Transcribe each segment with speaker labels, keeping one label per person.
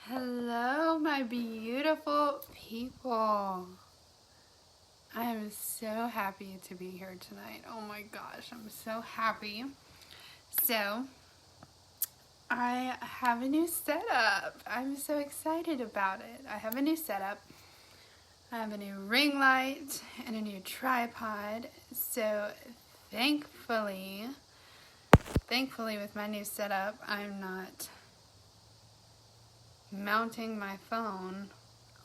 Speaker 1: Hello, my beautiful people. I am so happy to be here tonight. Oh my gosh, I'm so happy. So, I have a new setup. I'm so excited about it. I have a new setup. I have a new ring light and a new tripod. So, thankfully, with my new setup, I'm not mounting my phone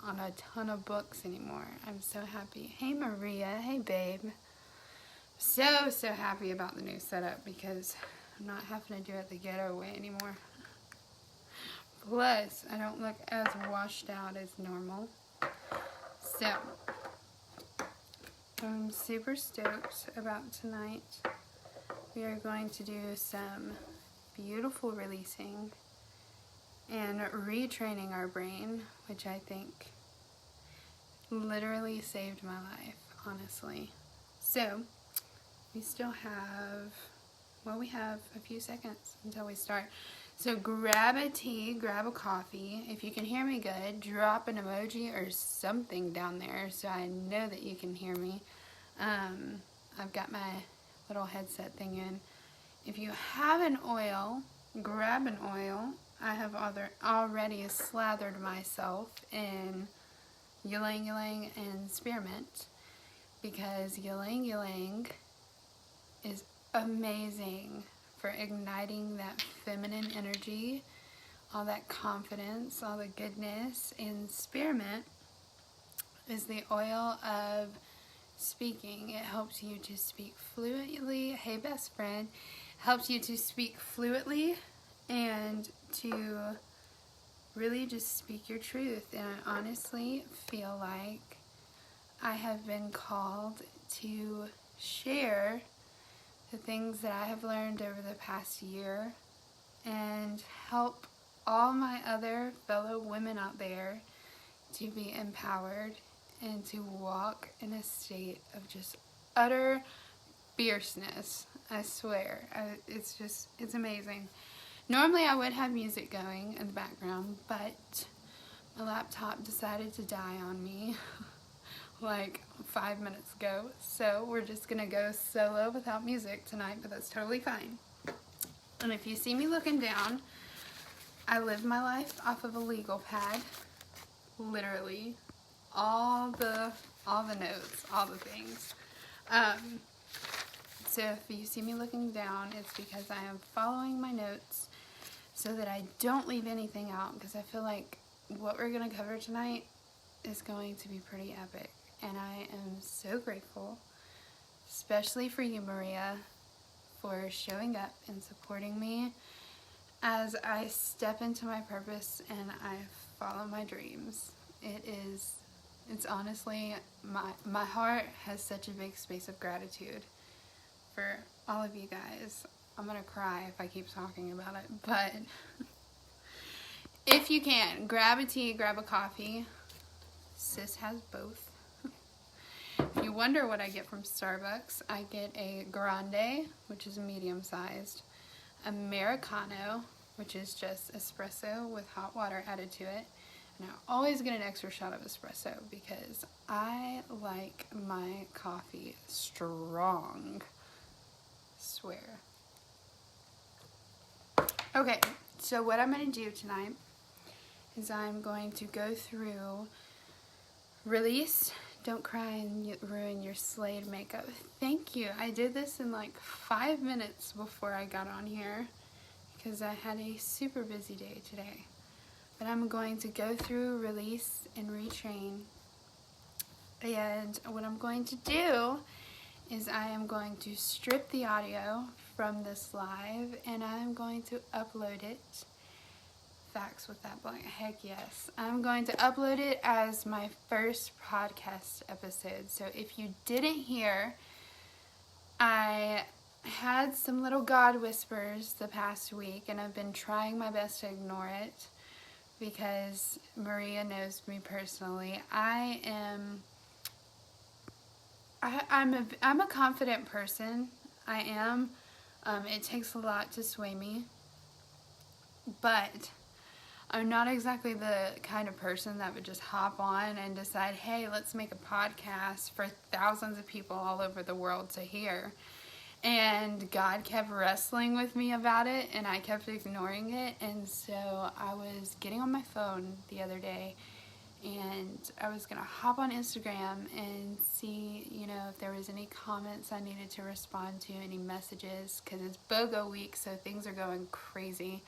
Speaker 1: on a ton of books anymore. I'm so happy. Hey Maria, hey babe. So happy about the new setup because I'm not having to do it the ghetto way anymore. Plus, I don't look as washed out as normal. So, I'm super stoked about tonight. We are going to do some beautiful releasing and retraining our brain, which I think literally saved my life, honestly. So, we still have, we have a few seconds until we start. So grab a tea, grab a coffee. If you can hear me good, drop an emoji or something down there so I know that you can hear me. I've got my little headset thing in. If you have an oil, grab an oil. I have already slathered myself in ylang ylang and spearmint because ylang ylang is amazing for igniting that feminine energy, all that confidence, all the goodness. And spearmint is the oil of speaking. It helps you to speak fluently. Hey best friend, helps you to speak fluently and to really just speak your truth. And I honestly feel like I have been called to share the things that I have learned over the past year and help all my other fellow women out there to be empowered and to walk in a state of just utter fierceness. I swear. It's amazing. Normally I would have music going in the background, but my laptop decided to die on me like 5 minutes ago, so we're just gonna go solo without music tonight, but that's totally fine. And if you see me looking down, I live my life off of a legal pad, literally, all the notes, all the things. So if you see me looking down, it's because I am following my notes so that I don't leave anything out, because I feel like what we're gonna cover tonight is going to be pretty epic. And I am so grateful, especially for you, Maria, for showing up and supporting me as I step into my purpose and I follow my dreams. It's honestly, my heart has such a big space of gratitude for all of you guys. I'm gonna cry if I keep talking about it, but if you can, grab a tea, grab a coffee. Sis has both. If you wonder what I get from Starbucks, I get a grande, which is medium-sized, Americano, which is just espresso with hot water added to it, and I always get an extra shot of espresso because I like my coffee strong. Swear. Okay, so what I'm going to do tonight is I'm going to go through release. Don't cry and ruin your Slade makeup. Thank you. I did this in like 5 minutes before I got on here because I had a super busy day today. But I'm going to go through release and retrain. And what I'm going to do is I am going to strip the audio from this live and I'm going to upload it. Facts with that blank. Heck yes. I'm going to upload it as my first podcast episode. So if you didn't hear, I had some little God whispers the past week and I've been trying my best to ignore it because Maria knows me personally. I'm a confident person. I am. It takes a lot to sway me. But I'm not exactly the kind of person that would just hop on and decide, hey, let's make a podcast for thousands of people all over the world to hear. And God kept wrestling with me about it, and I kept ignoring it. And so I was getting on my phone the other day, and I was going to hop on Instagram and see, if there was any comments I needed to respond to, any messages, because it's BOGO week, so things are going crazy.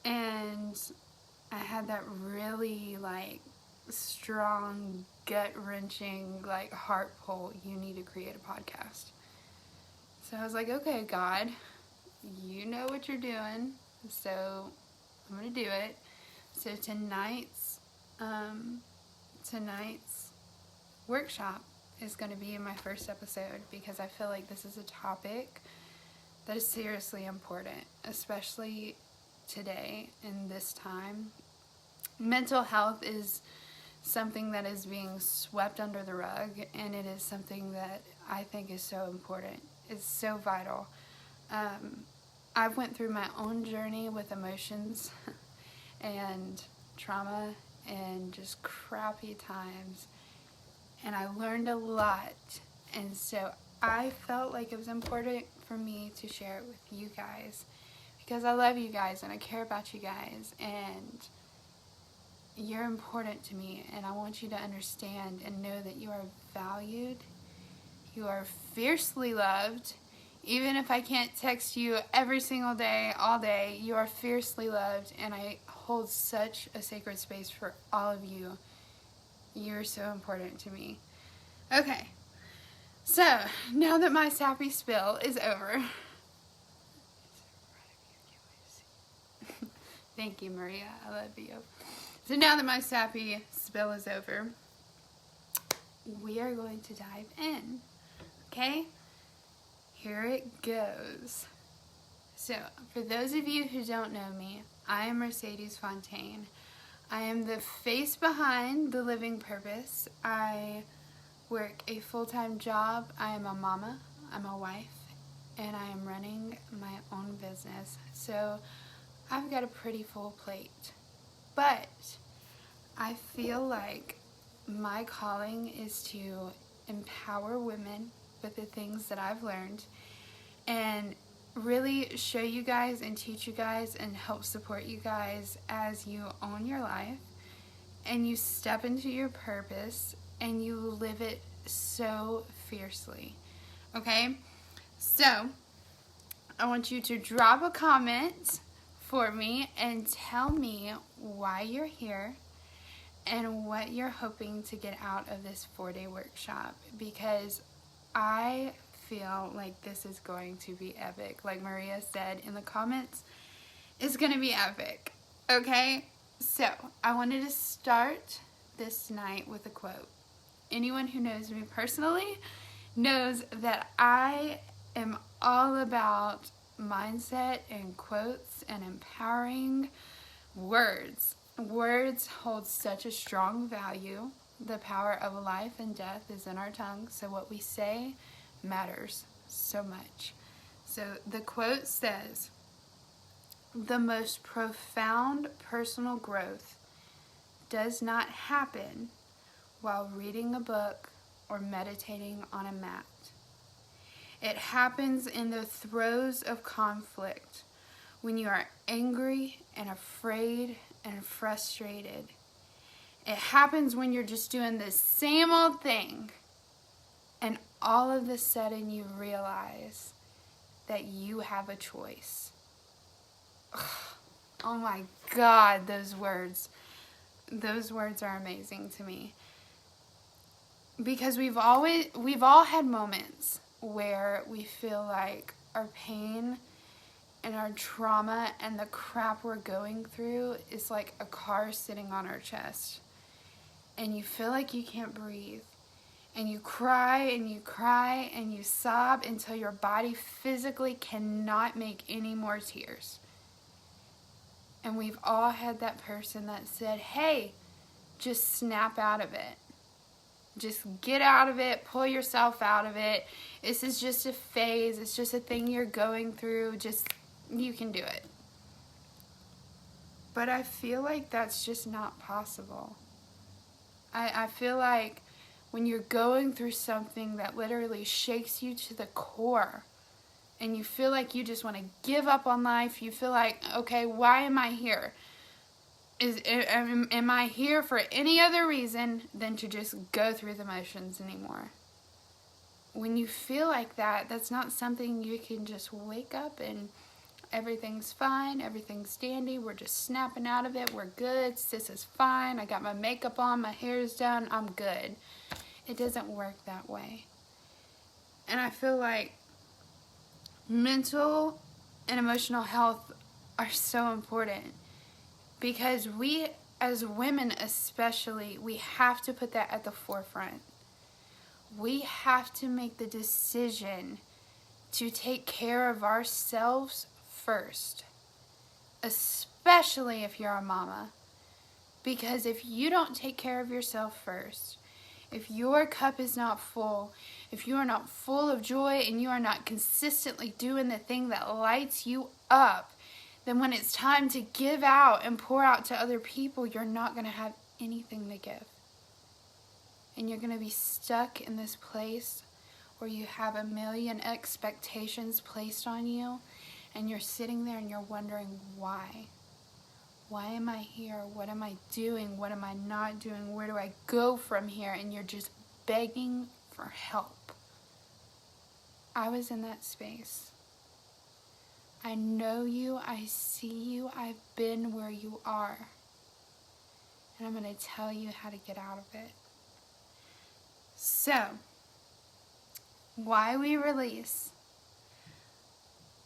Speaker 1: And I had that really, strong, gut-wrenching, heart pull, you need to create a podcast. So I was like, okay, God, you know what you're doing, so I'm going to do it. So tonight's workshop is going to be in my first episode, because I feel like this is a topic that is seriously important, especially today in this time. Mental health is something that is being swept under the rug, and it is something that I think is so important. It's so vital. I went through my own journey with emotions and trauma and just crappy times, and I learned a lot, and so I felt like it was important for me to share it with you guys, because I love you guys and I care about you guys, and you're important to me, and I want you to understand and know that you are valued, you are fiercely loved. Even if I can't text you every single day, all day, you are fiercely loved, and I hold such a sacred space for all of you. You're so important to me. Okay, so now that my sappy spill is over, thank you, Maria, I love you. So now that my sappy spill is over, we are going to dive in, okay? Here it goes. So, for those of you who don't know me, I am Mercedes Fontaine. I am the face behind The Living Purpose. I work a full-time job. I am a mama, I'm a wife, and I am running my own business. So, I've got a pretty full plate. But I feel like my calling is to empower women with the things that I've learned, and really show you guys and teach you guys and help support you guys as you own your life and you step into your purpose and you live it so fiercely. Okay? So, I want you to drop a comment for me and tell me why you're here and what you're hoping to get out of this 4-day workshop, because I feel like this is going to be epic. Like Maria said in the comments, it's going to be epic. Okay? So, I wanted to start this night with a quote. Anyone who knows me personally knows that I am all about mindset and quotes and empowering words. Words hold such a strong value. The power of life and death is in our tongue, so what we say matters so much. So the quote says, "The most profound personal growth does not happen while reading a book or meditating on a mat. It happens in the throes of conflict, when you are angry and afraid and frustrated. It happens when you're just doing the same old thing, and all of a sudden you realize that you have a choice." Oh my God, those words are amazing to me. Because we've all had moments where we feel like our pain and our trauma and the crap we're going through is like a car sitting on our chest. And you feel like you can't breathe. And you cry and you cry and you sob until your body physically cannot make any more tears. And we've all had that person that said, hey, just snap out of it. Just get out of it, pull yourself out of it. This is just a phase, it's just a thing you're going through, you can do it. But I feel like that's just not possible. I feel like when you're going through something that literally shakes you to the core, and you feel like you just want to give up on life, you feel like, okay, why am I here? Am I here for any other reason than to just go through the motions anymore? When you feel like that, that's not something you can just wake up and everything's fine, everything's dandy, we're just snapping out of it, we're good, sis is fine, I got my makeup on, my hair's done, I'm good. It doesn't work that way. And I feel like mental and emotional health are so important, because we, as women especially, we have to put that at the forefront. We have to make the decision to take care of ourselves first, especially if you're a mama. Because if you don't take care of yourself first, if your cup is not full, if you are not full of joy and you are not consistently doing the thing that lights you up, then when it's time to give out and pour out to other people, you're not going to have anything to give. And you're going to be stuck in this place where you have a million expectations placed on you, and you're sitting there and you're wondering why. Why am I here? What am I doing? What am I not doing? Where do I go from here? And you're just begging for help. I was in that space. I know you. I see you. I've been where you are. And I'm going to tell you how to get out of it. So, why we release.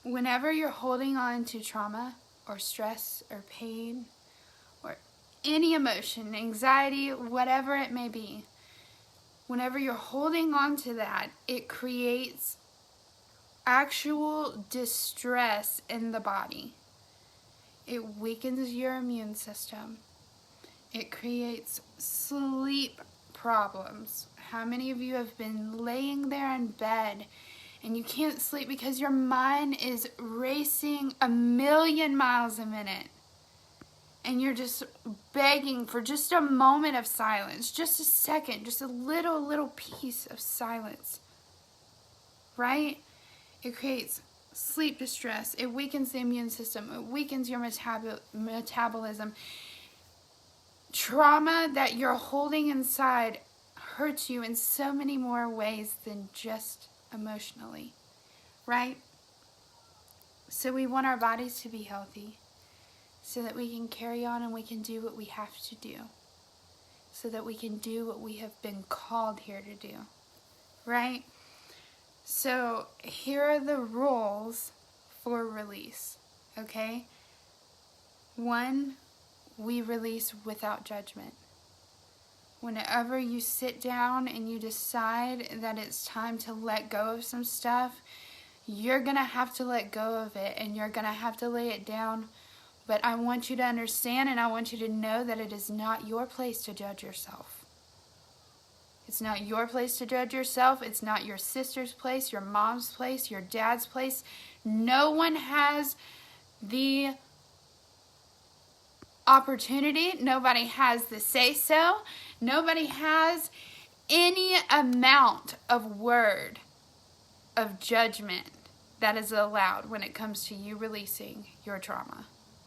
Speaker 1: Whenever you're holding on to trauma or stress or pain or any emotion, anxiety, whatever it may be, whenever you're holding on to that, it creates actual distress in the body. It weakens your immune system. It creates sleep problems. How many of you have been laying there in bed and you can't sleep because your mind is racing 1,000,000 miles a minute? And you're just begging for just a moment of silence, just a second, just a little piece of silence, right? It creates sleep distress. It weakens the immune system. It weakens your metabolism. Trauma that you're holding inside hurts you in so many more ways than just emotionally, right? So we want our bodies to be healthy so that we can carry on and we can do what we have to do, so that we can do what we have been called here to do, right? So here are the rules for release, okay? 1, we release without judgment. Whenever you sit down and you decide that it's time to let go of some stuff, you're going to have to let go of it and you're going to have to lay it down. But I want you to understand and I want you to know that it is not your place to judge yourself. It's not your place to judge yourself. It's not your sister's place, your mom's place, your dad's place. No one has the opportunity. Nobody has the say-so. Nobody has any amount of word of judgment that is allowed when it comes to you releasing your trauma.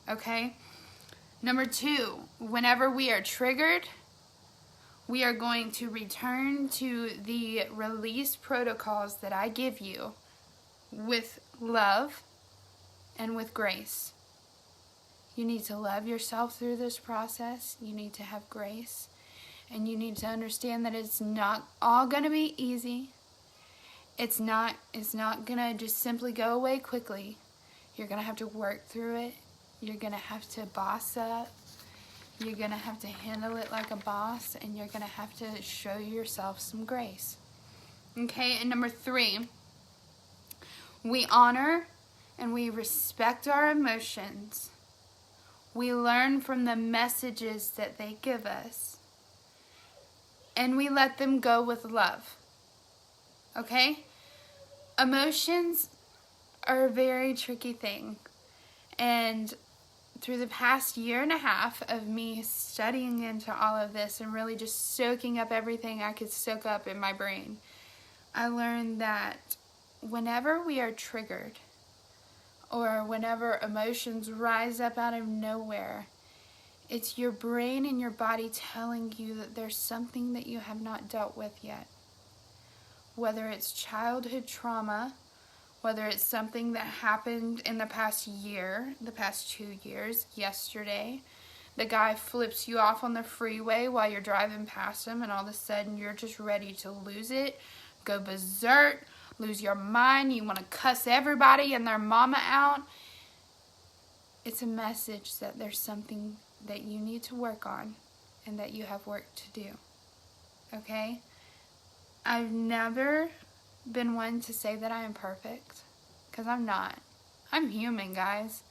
Speaker 1: Okay? Number 2, whenever we are triggered, we are going to return to the release protocols that I give you with love and with grace. You need to love yourself through this process. You need to have grace. And you need to understand that it's not all going to be easy. It's not going to just simply go away quickly. You're going to have to work through it. You're going to have to boss up. You're going to have to handle it like a boss. And you're going to have to show yourself some grace. Okay, and number 3, we honor and we respect our emotions. We learn from the messages that they give us. And we let them go with love. Okay? Emotions are a very tricky thing. And through the past year and a half of me studying into all of this and really just soaking up everything I could soak up in my brain, I learned that whenever we are triggered or whenever emotions rise up out of nowhere, it's your brain and your body telling you that there's something that you have not dealt with yet. Whether it's childhood trauma, whether it's something that happened in the past year, the past 2 years, yesterday, the guy flips you off on the freeway while you're driving past him and all of a sudden you're just ready to lose it, go berserk, lose your mind, you want to cuss everybody and their mama out. It's a message that there's something that you need to work on and that you have work to do. Okay? I've never been one to say that I am perfect, because I'm not. I'm human, guys.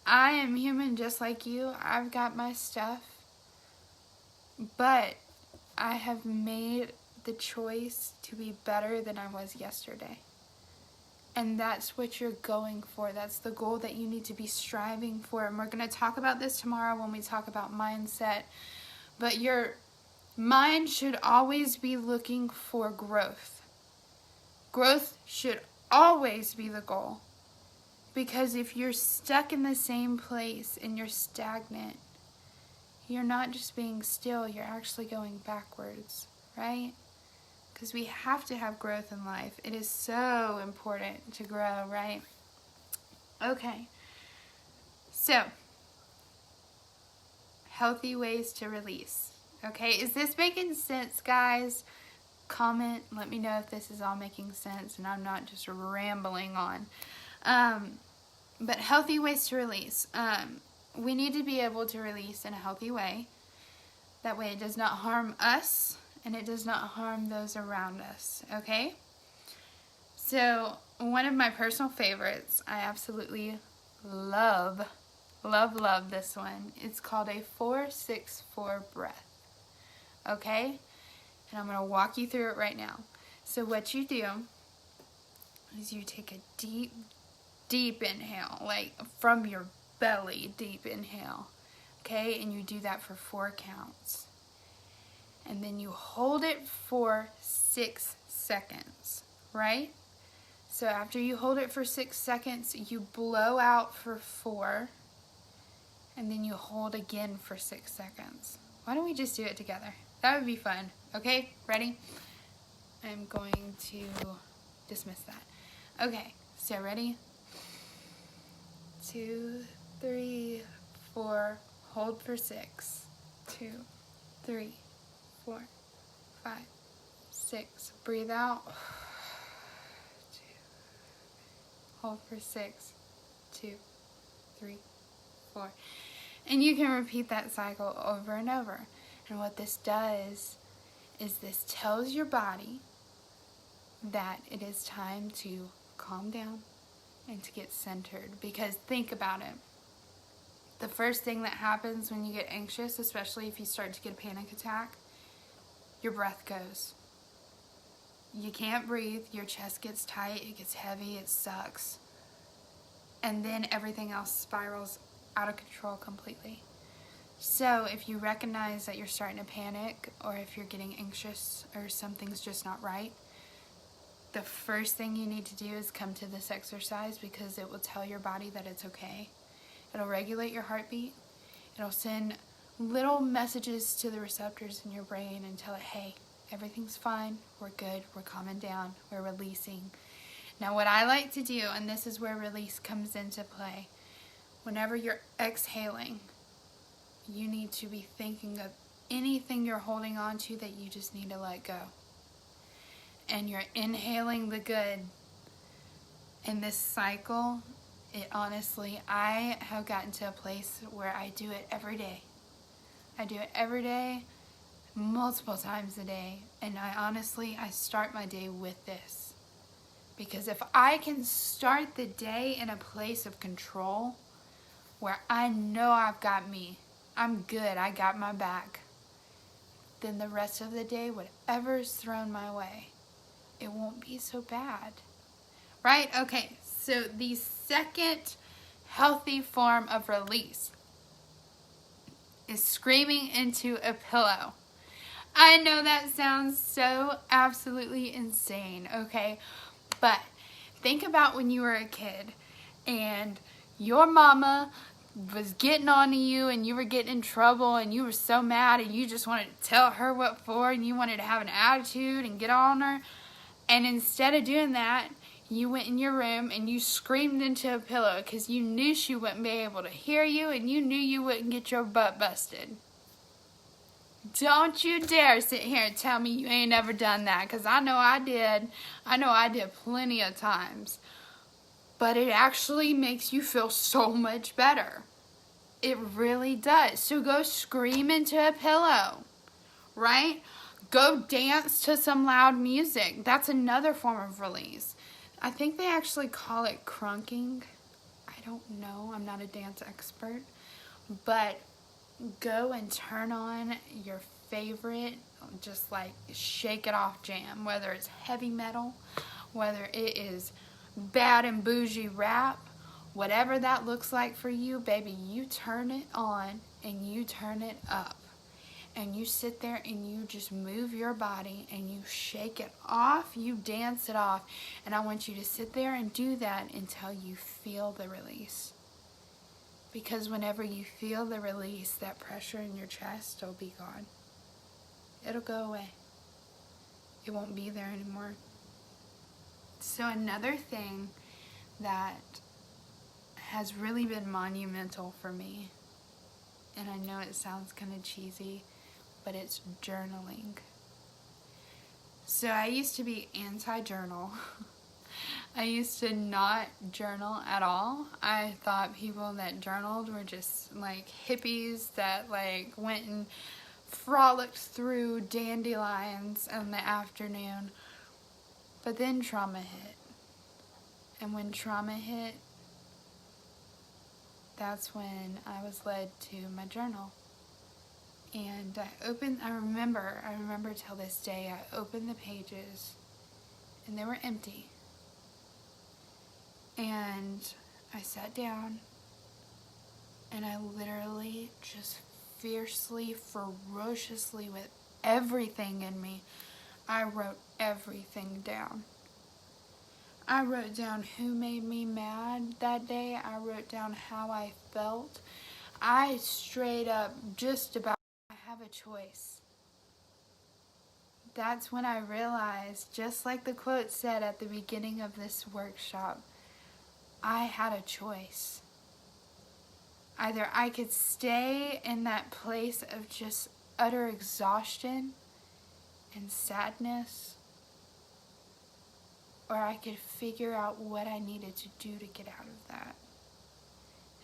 Speaker 1: I am human just like you. I've got my stuff. But I have made the choice to be better than I was yesterday. And that's what you're going for. That's the goal that you need to be striving for. And we're going to talk about this tomorrow when we talk about mindset. But your mind should always be looking for growth. Growth should always be the goal. Because if you're stuck in the same place and you're stagnant, you're not just being still, you're actually going backwards, right? Because we have to have growth in life. It is so important to grow, right? Okay. So, healthy ways to release. Okay, is this making sense, guys? Comment, let me know if this is all making sense and I'm not just rambling on. But healthy ways to release. We need to be able to release in a healthy way. That way it does not harm us and it does not harm those around us. Okay? So, one of my personal favorites, I absolutely love this one. It's called a 4-6-4 breath. Okay? And I'm going to walk you through it right now. So what you do is you take a deep, deep inhale, like from your belly, deep inhale. Okay? And you do that for 4 counts. And then you hold it for 6 seconds, right? So after you hold it for 6 seconds, you blow out for 4. And then you hold again for 6 seconds. Why don't we just do it together? That would be fun. Okay, ready? I'm going to dismiss that. Okay, so ready? 2, 3, 4. Hold for 6. 2, 3, 4, 5, 6. Breathe out. 2. Hold for 6. 2, 3, 4. And you can repeat that cycle over and over. And what this does is this tells your body that it is time to calm down and to get centered. Because think about it. The first thing that happens when you get anxious, especially if you start to get a panic attack, your breath goes. You can't breathe, your chest gets tight, it gets heavy, it sucks. And then everything else spirals out of control completely. So if you recognize that you're starting to panic or if you're getting anxious or something's just not right, the first thing you need to do is come to this exercise because it will tell your body that it's okay. It'll regulate your heartbeat. It'll send little messages to the receptors in your brain and tell it, hey, everything's fine, we're good, we're calming down, we're releasing. Now what I like to do, and this is where release comes into play, whenever you're exhaling, you need to be thinking of anything you're holding on to that you just need to let go. And you're inhaling the good. In this cycle, it honestly, I have gotten to a place where I do it every day. I do it every day, multiple times a day. And I start my day with this. Because if I can start the day in a place of control, where I know I've got me, I'm good, I got my back, then the rest of the day, whatever's thrown my way, it won't be so bad. Right? Okay, so the second healthy form of release is screaming into a pillow. I know that sounds so absolutely insane, okay? But think about when you were a kid and your mama was getting on to you and you were getting in trouble and you were so mad and you just wanted to tell her what for and you wanted to have an attitude and get on her. And instead of doing that, you went in your room and you screamed into a pillow because you knew she wouldn't be able to hear you and you knew you wouldn't get your butt busted. Don't you dare sit here and tell me you ain't ever done that, because I know I did. I know I did plenty of times. But it actually makes you feel so much better. It really does. So go scream into a pillow, right? Go dance to some loud music. That's another form of release. I think they actually call it crunking. I don't know. I'm not a dance expert. But go and turn on your favorite, just like shake it off jam, whether it's heavy metal, whether it is bad and bougie rap, whatever that looks like for you, baby, you turn it on and you turn it up. And you sit there and you just move your body and you shake it off, you dance it off. And I want you to sit there and do that until you feel the release. Because whenever you feel the release, that pressure in your chest will be gone. It'll go away. It won't be there anymore. So another thing that has really been monumental for me, and I know it sounds kind of cheesy, but it's journaling. So I used to be anti-journal. I used to not journal at all. I thought people that journaled were just like hippies that like went and frolicked through dandelions in the afternoon. But then trauma hit. And when trauma hit, that's when I was led to my journal. And I remember till this day, I opened the pages and they were empty. And I sat down and I literally just fiercely, ferociously, with everything in me, I wrote everything down. I wrote down who made me mad that day. I wrote down how I felt. I straight up just about, I have a choice. That's when I realized, just like the quote said at the beginning of this workshop, I had a choice. Either I could stay in that place of just utter exhaustion and sadness, or I could figure out what I needed to do to get out of that.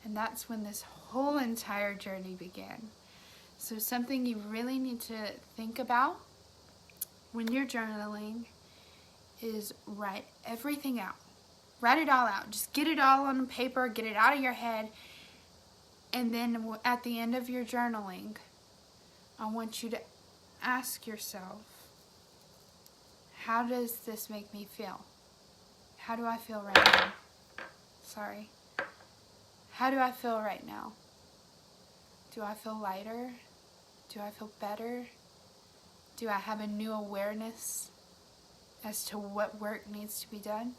Speaker 1: And that's when this whole entire journey began. So something you really need to think about when you're journaling is write everything out. Write it all out. Just get it all on paper, get it out of your head. And then at the end of your journaling, I want you to ask yourself, how does this make me feel? How do I feel right now? Sorry. How do I feel right now? Do I feel lighter? Do I feel better? Do I have a new awareness as to what work needs to be done?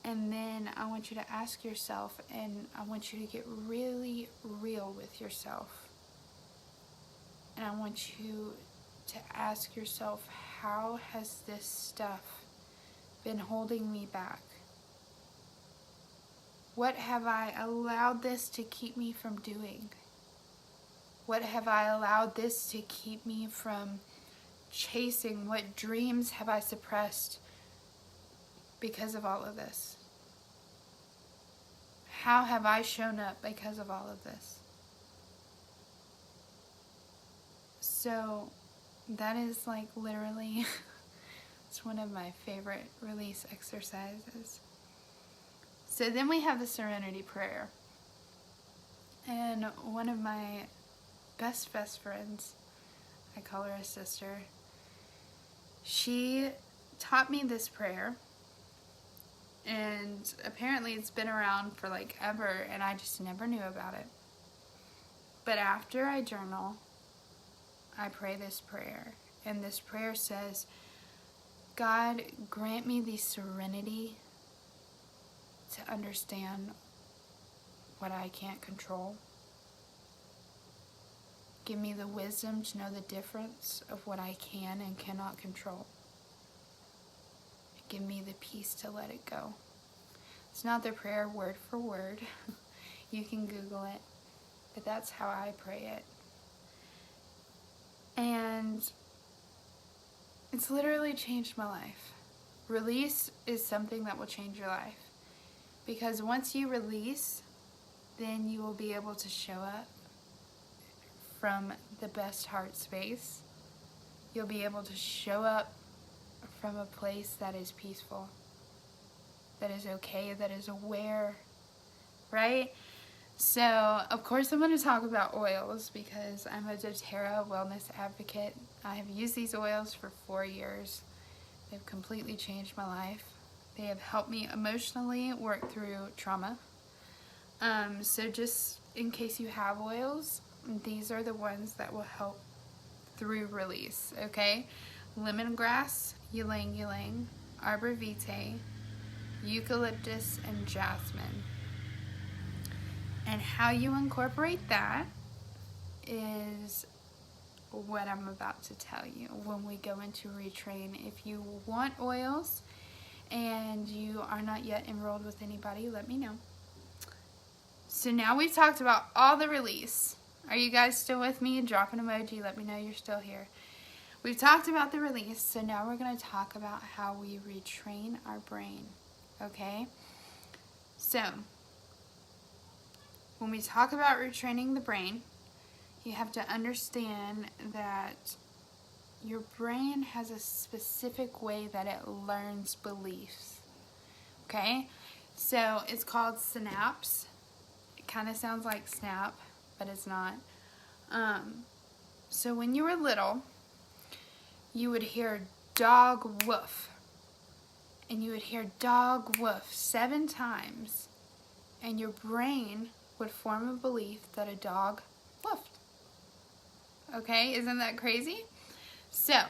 Speaker 1: And then I want you to ask yourself, and I want you to get really real with yourself. And I want you to ask yourself, how has this stuff been holding me back? What have I allowed this to keep me from doing? What have I allowed this to keep me from chasing? What dreams have I suppressed because of all of this? How have I shown up because of all of this? So that is like literally, it's one of my favorite release exercises. So then we have the Serenity Prayer. And one of my best friends, I call her a sister, she taught me this prayer. And apparently it's been around for like ever, and I just never knew about it. But after I journal, I pray this prayer. And this prayer says, God, grant me the serenity to understand what I can't control. Give me the wisdom to know the difference of what I can and cannot control. Give me the peace to let it go. It's not the prayer word for word. You can Google it. But that's how I pray it. And it's literally changed my life. Release is something that will change your life. Because once you release, then you will be able to show up from the best heart space. You'll be able to show up from a place that is peaceful, that is okay, that is aware, right? So, of course, I'm going to talk about oils because I'm a doTERRA wellness advocate. I have used these oils for 4 years. They've completely changed my life. They have helped me emotionally work through trauma. So just in case you have oils, these are the ones that will help through release, okay? Lemongrass, ylang ylang, arbor vitae, eucalyptus, and jasmine. And how you incorporate that is what I'm about to tell you when we go into Retrain. If you want oils and you are not yet enrolled with anybody, let me know. So now we've talked about all the release. Are you guys still with me? Drop an emoji. Let me know you're still here. We've talked about the release, so now we're going to talk about how we retrain our brain. Okay? So, when we talk about retraining the brain, you have to understand that your brain has a specific way that it learns beliefs. Okay? So, it's called synapse. It kind of sounds like snap, but it's not. So when you were little, you would hear dog woof. And you would hear dog woof 7 times. And your brain would form a belief that a dog woofed. Okay, isn't that crazy? So,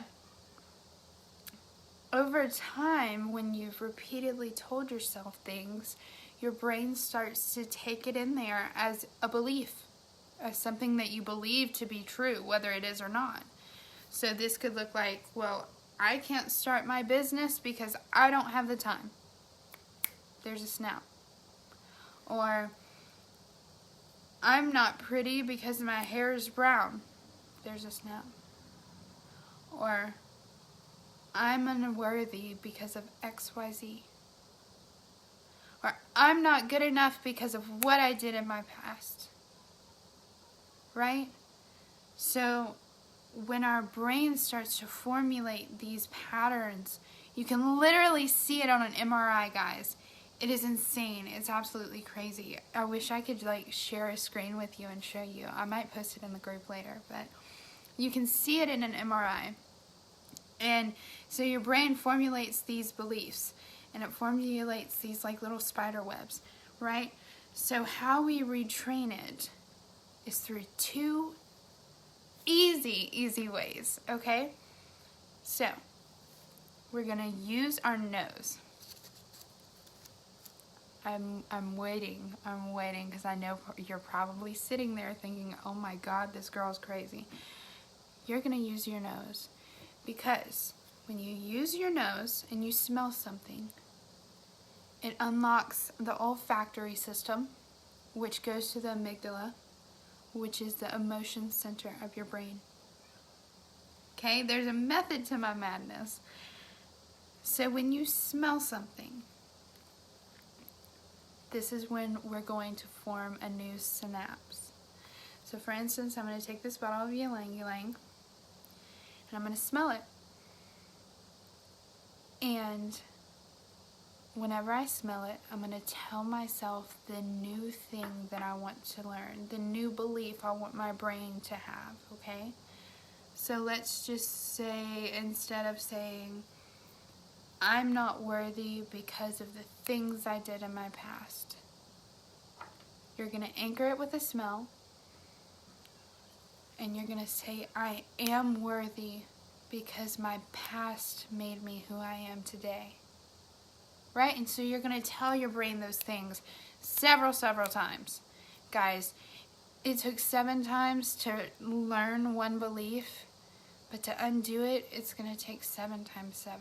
Speaker 1: over time, when you've repeatedly told yourself things, your brain starts to take it in there as a belief, as something that you believe to be true, whether it is or not. So this could look like, well, I can't start my business because I don't have the time. There's a snap. Or, I'm not pretty because my hair is brown. There's a snap. Or, I'm unworthy because of XYZ. Or, I'm not good enough because of what I did in my past. Right? So, when our brain starts to formulate these patterns, you can literally see it on an MRI, guys. It is insane. It's absolutely crazy. I wish I could share a screen with you and show you. I might post it in the group later, but you can see it in an MRI. And so your brain formulates these beliefs, and it formulates these little spider webs, right? So how we retrain it is through 2 easy ways, okay? So, we're gonna use our nose. I'm waiting because I know you're probably sitting there thinking, oh my God, this girl's crazy. You're gonna use your nose because when you use your nose and you smell something, it unlocks the olfactory system, which goes to the amygdala, which is the emotion center of your brain. Okay, there's a method to my madness. So when you smell something, this is when we're going to form a new synapse. So for instance, I'm going to take this bottle of ylang ylang, and I'm going to smell it. And whenever I smell it, I'm going to tell myself the new thing that I want to learn, the new belief I want my brain to have, okay? So let's just say, instead of saying, I'm not worthy because of the things I did in my past. You're going to anchor it with a smell. And you're going to say, I am worthy because my past made me who I am today. Right? And so you're going to tell your brain those things several times. Guys, it took 7 times to learn one belief, but to undo it, it's going to take 7 times 7.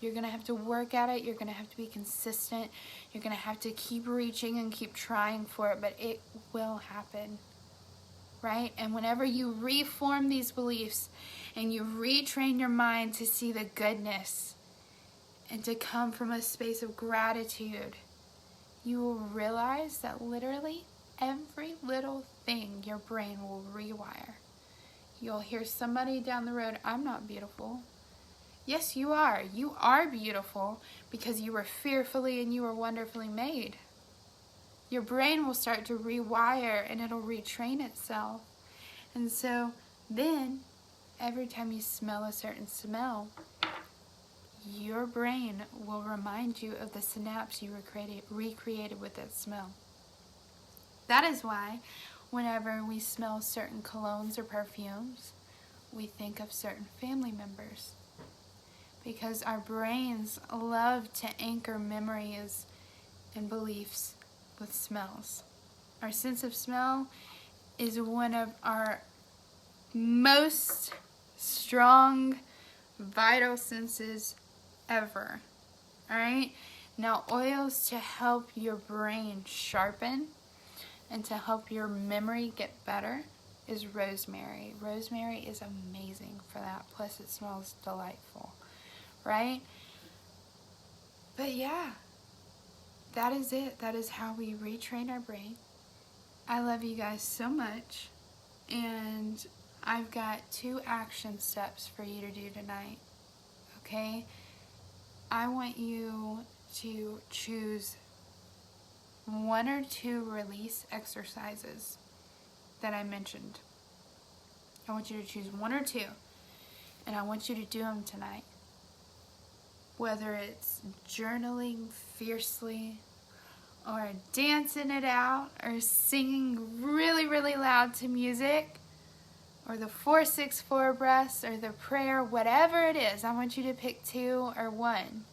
Speaker 1: You're going to have to work at it. You're going to have to be consistent. You're going to have to keep reaching and keep trying for it, but it will happen. Right? And whenever you reform these beliefs and you retrain your mind to see the goodness and to come from a space of gratitude, you will realize that literally every little thing your brain will rewire. You'll hear somebody down the road, I'm not beautiful. Yes, you are. You are beautiful because you were fearfully and you were wonderfully made. Your brain will start to rewire and it'll retrain itself. And so then, every time you smell a certain smell, your brain will remind you of the synapse you recreated with that smell. That is why whenever we smell certain colognes or perfumes, we think of certain family members. Because our brains love to anchor memories and beliefs with smells. Our sense of smell is one of our most strong, vital senses ever. Alright? Now, oils to help your brain sharpen and to help your memory get better is rosemary. Rosemary is amazing for that. Plus, it smells delightful. Right? But yeah, that is it. That is how we retrain our brain. I love you guys so much. And I've got 2 action steps for you to do tonight. Okay? I want you to choose 1 or 2 release exercises that I mentioned. I want you to choose 1 or 2. And I want you to do them tonight. Whether it's journaling fiercely, or dancing it out, or singing really loud to music, or the 4-6-4 breaths, or the prayer, whatever it is, I want you to pick 2 or 1.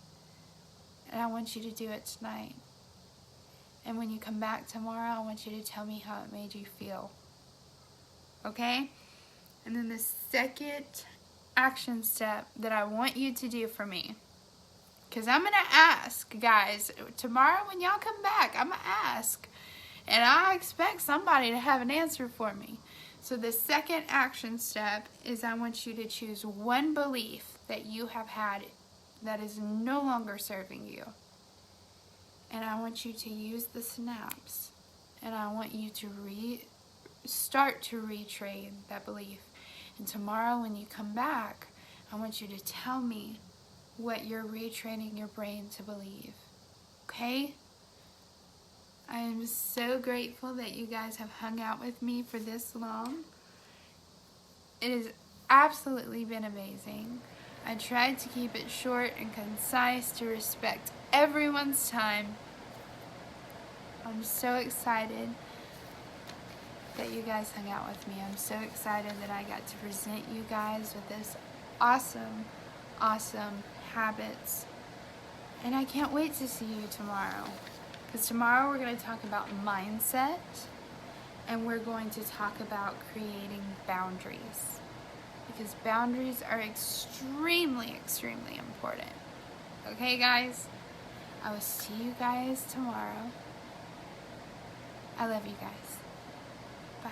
Speaker 1: And I want you to do it tonight. And when you come back tomorrow, I want you to tell me how it made you feel. Okay? And then the second action step that I want you to do for me, because I'm going to ask, guys, tomorrow when y'all come back, I'm going to ask. And I expect somebody to have an answer for me. So the second action step is I want you to choose 1 belief that you have had that is no longer serving you. And I want you to use the synapse. And I want you to start to retrain that belief. And tomorrow when you come back, I want you to tell me what you're retraining your brain to believe. Okay? I am so grateful that you guys have hung out with me for this long. It has absolutely been amazing. I tried to keep it short and concise to respect everyone's time. I'm so excited that you guys hung out with me. I'm so excited that I got to present you guys with this awesome habits. And I can't wait to see you tomorrow. Because tomorrow we're going to talk about mindset. And we're going to talk about creating boundaries. Because boundaries are extremely important. Okay, guys? I will see you guys tomorrow. I love you guys. Bye.